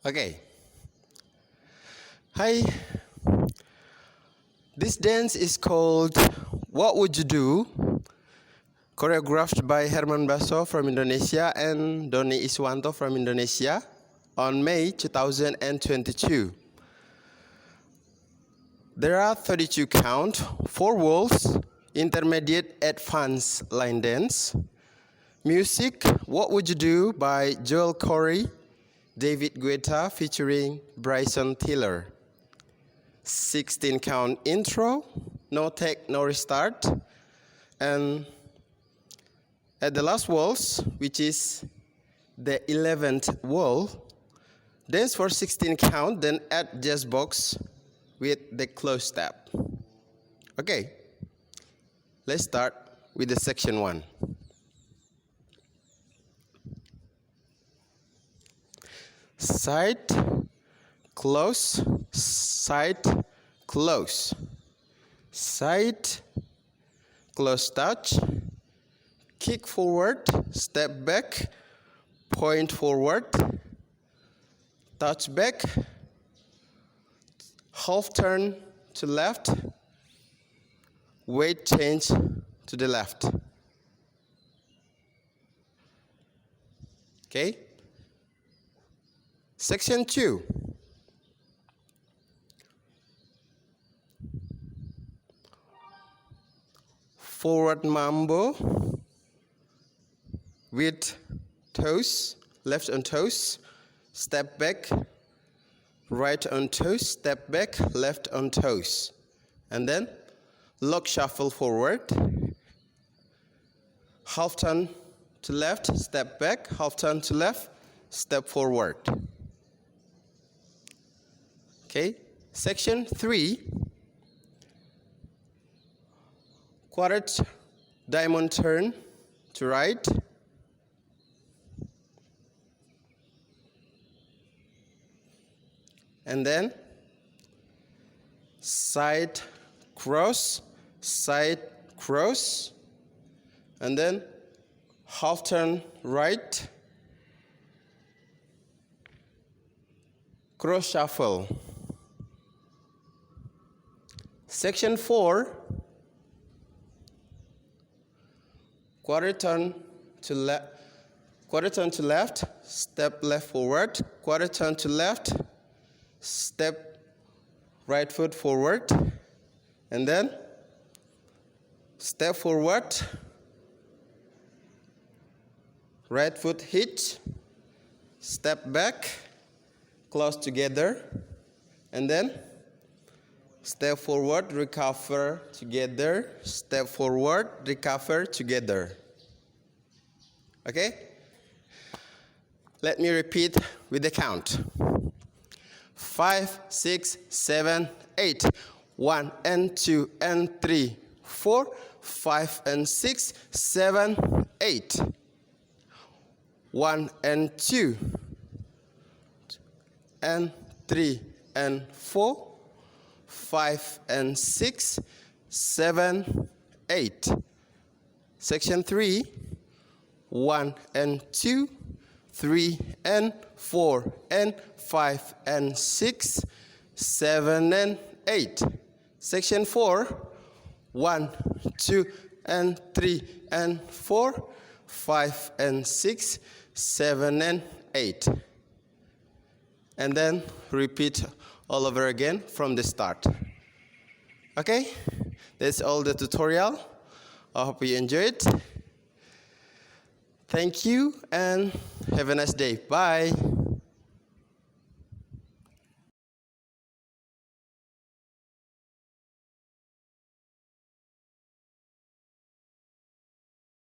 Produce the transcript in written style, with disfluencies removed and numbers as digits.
Okay. Hi. This dance is called What Would You Do? Choreographed by Herman Baso from Indonesia and Donny Iswanto from Indonesia on May 2022. There are 32 count, 4 walls, intermediate advanced line dance. Music, What Would You Do by Corry, David Guetta featuring Bryson. 16 count intro, no take, no restart. And at the last waltz, which is the 11th wall, dance for 16 count, then add jazz box with the close step. Okay, let's start with the section 1. Side, close, side, close, side, close touch, kick forward, step back, point forward, touch back, half turn to left, weight change to the left. Okay? Section 2. Forward mambo with toes, left on toes, step back, right on toes, step back, left on toes. And then lock shuffle forward, half turn to left, step back, half turn to left, step forward. Okay, section 3, quarter diamond turn to right, and then side cross, and then half turn right, cross shuffle. Section 4, quarter turn to left, step left forward, quarter turn to left, step right foot forward, and then step forward, right foot hitch, step back, close together, and then step forward, recover together, step forward, recover together. Okay? Let me repeat with the count. 5, 6, 7, 8. 1 and 2 and 3, 4, 5 and 6, 7, 8. 1 and 2 and 3 and 4, 5 and 6, 7, 8. Section 3, 1 and 2, 3 and 4 and 5 and 6, 7 and 8. Section 4, 1, 2 and 3 and 4, 5 and 6, 7 and 8. And then repeat all over again from the start. Okay, that's all the tutorial. I hope you enjoyed. Thank you and have a nice day. Bye.